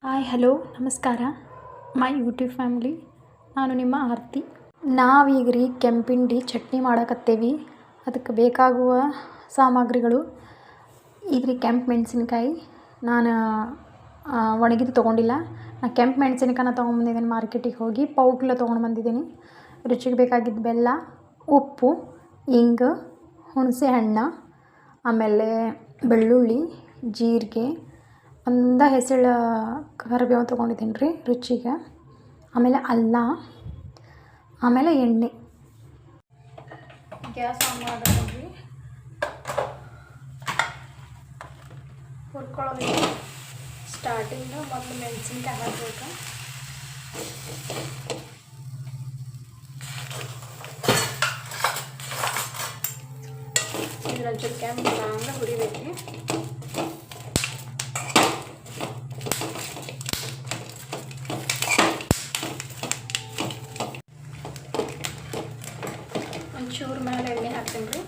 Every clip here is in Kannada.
ಹಾಯ್ ಹಲೋ ನಮಸ್ಕಾರ ಮೈ ಯೂಟ್ಯೂಬ್ ಫ್ಯಾಮಿಲಿ. ನಾನು ನಿಮ್ಮ ಆರತಿ. ನಾವೀಗ ರೀ ಕೆಂಪಿಂಡಿ ಚಟ್ನಿ ಮಾಡಕತ್ತೇವಿ. ಅದಕ್ಕೆ ಬೇಕಾಗುವ ಸಾಮಗ್ರಿಗಳು ಈಗ ರೀ ಕೆಂಪು ಮೆಣಸಿನ್ಕಾಯಿ ನಾನು ಒಣಗಿದ್ದು ತೊಗೊಂಡಿಲ್ಲ. ನಾನು ಕೆಂಪು ಮೆಣಸಿನ್ಕಾಯಿನ ತೊಗೊಂಬಂದಿದ್ದೀನಿ ಮಾರ್ಕೆಟಿಗೆ ಹೋಗಿ. ಪಾವು ತೊಗೊಂಡು ಬಂದಿದ್ದೀನಿ. ರುಚಿಗೆ ಬೇಕಾಗಿದ್ದು ಬೆಲ್ಲ, ಉಪ್ಪು, ಇಂಗು, ಹುಣಸೆ ಹಣ್ಣು, ಆಮೇಲೆ ಬೆಳ್ಳುಳ್ಳಿ, ಜೀರಿಗೆ, ಒಂದು ಹೆಸಳು ಕರಿಬೇವು ತೊಗೊಂಡಿದ್ದೀನಿ ರೀ ರುಚಿಗೆ, ಆಮೇಲೆ ಅಲ್ಲ, ಆಮೇಲೆ ಎಣ್ಣೆ. ಗ್ಯಾಸ್ ಆನ್ ಮಾಡಿದ್ರಿ, ಹುರ್ಕೊಳ್ಳೋದು. ಸ್ಟಾರ್ಟಿಂಗು ಮೊದಲು ಮೆಣಸಿನ್ಕಾಯಿ ಹಾಕಬೇಕು. ಇದ್ರ ಜೊತೆ ಕೆಂಪು ಹಂಗೆ ಹುರಿಬೇಕು. ಒಂಚೂರು ಮೇಲೆ ಎಣ್ಣೆ ಹಾಕ್ತೀನಿ ರೀ.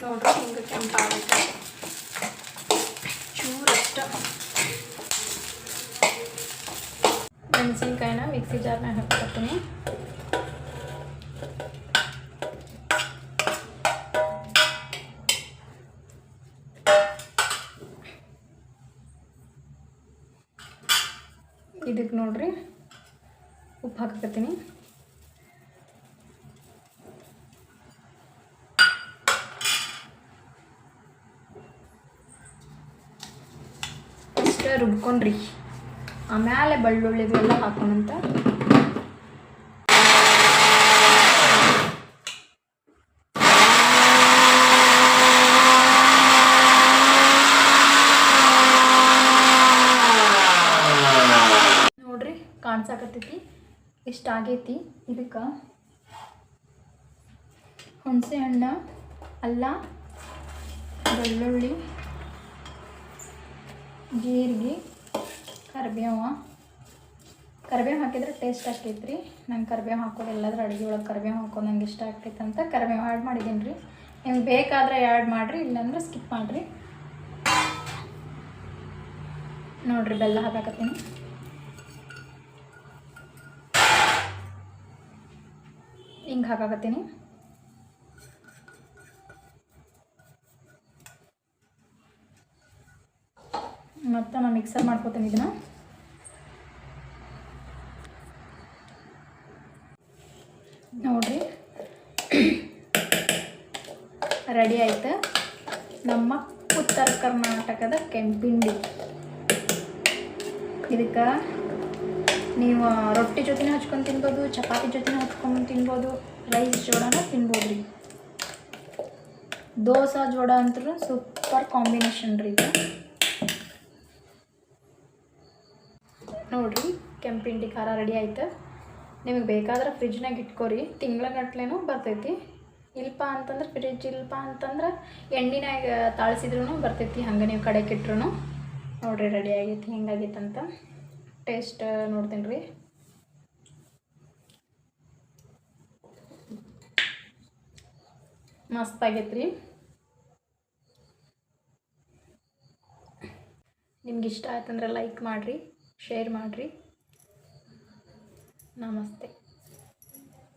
ನೋಡ್ರಿ ಹಿಂಗೆ ಕೆಂಪಾಗುತ್ತೆ. ಚೂರಷ್ಟು ಮೆಣಸಿನ್ಕಾಯಿನ ಮಿಕ್ಸಿ ಜಾರ್ನಾಗ ಹಾಕ್ಕೊತೀನಿ. ಇದಕ್ಕೆ ನೋಡ್ರಿ ಉಪ್ಪು ಹಾಕತ್ತೀನಿ. ಫಸ್ಟ್ ರುಬ್ಕೊಂಡ್ರಿ, ಆಮೇಲೆ ಬೆಳ್ಳುಳ್ಳಿ ಎಲ್ಲ ಹಾಕೋಣಂತ. ನೋಡ್ರಿ ಕಾಣ್ಸಾಕತ್ತೈತಿ, ಇಷ್ಟ ಆಗೈತಿ. ಇದಕ್ಕೆ ಹುಣಸೆ ಹಣ್ಣು, ಅಲ್ಲ, ಬೆಳ್ಳುಳ್ಳಿ, ಜೀರಿಗೆ, ಕರಿಬೇವು ಹಾಕಿದ್ರೆ ಟೇಸ್ಟ್ ಆಗ್ತೈತೆ ರೀ. ನಂಗೆ ಕರಿಬೇವು ಹಾಕೋದು ಎಲ್ಲಾದ್ರೂ ಅಡುಗೆ ಒಳಗೆ ಕರಿಬೇವು ಹಾಕೋದು ನಂಗೆ ಇಷ್ಟ ಆಗ್ತೈತೆ ಅಂತ ಕರಿಬೇವು ಆ್ಯಡ್ ಮಾಡಿದ್ದೀನಿ ರೀ. ನಿಮ್ಗೆ ಬೇಕಾದರೆ ಆ್ಯಡ್ ಮಾಡಿರಿ, ಇಲ್ಲಾಂದ್ರೆ ಸ್ಕಿಪ್ ಮಾಡಿರಿ. ನೋಡಿರಿ ಬೆಲ್ಲ ಹಾಕಾಕತ್ತೀನಿ. ಹಿಂಗೆ ಹಾಕಾಕತ್ತೀನಿ. ಮತ್ತು ನಾನು ಮಿಕ್ಸರ್ ಮಾಡ್ಕೋತೀನಿ ಇದನ್ನು. ನೋಡಿರಿ ರೆಡಿ ಆಯ್ತು ನಮ್ಮ ಉತ್ತರ ಕರ್ನಾಟಕದ ಕೆಂಪಿಂಡಿ. ಇದಕ್ಕೆ ನೀವು ರೊಟ್ಟಿ ಜೊತೆನೂ ಹಚ್ಕೊಂಡು ತಿನ್ಬೋದು, ಚಪಾತಿ ಜೊತೆನೂ ಹಚ್ಕೊಂಡು ತಿನ್ಬೋದು, ರೈಸ್ ಜೋಡನ ತಿನ್ಬೋದು ರೀ. ದೋಸೆ ಜೋಡ ಅಂತೂ ಸೂಪರ್ ಕಾಂಬಿನೇಷನ್ ರೀ ಇದು. ನೋಡಿರಿ ಕೆಂಪಿಂಡಿ ಖಾರ ರೆಡಿ ಆಯ್ತು. ನಿಮಗೆ ಬೇಕಾದ್ರೆ ಫ್ರಿಜ್ನಾಗ ಇಟ್ಕೊರಿ, ತಿಂಗ್ಳಗಟ್ಲೆನೂ ಬರ್ತೈತಿ. ಇಲ್ಪ ಅಂತಂದ್ರೆ ಫ್ರಿಜ್ ಇಲ್ಪ ಅಂತಂದ್ರೆ ಎಣ್ಣಿನಾಗ ತಾಳಿಸಿದ್ರೂ ಬರ್ತೈತಿ. ಹಂಗೆ ನೀವು ಕಡೆಗೆ ಇಟ್ರು ನೋಡಿರಿ ರೆಡಿ ಆಗೈತಿ. ಹೆಂಗಾಗೈತೆ ಅಂತ ಟೇಸ್ಟ್ ನೋಡ್ತೀನಿ ರೀ. ಮಸ್ತ್ ಆಗೈತೆ ರೀ. ನಿಮ್ಗೆ ಇಷ್ಟ ಆಯ್ತಂದ್ರೆ ಲೈಕ್ ಮಾಡಿರಿ, ಶೇರ್ ಮಾಡಿರಿ. ನಮಸ್ತೆ.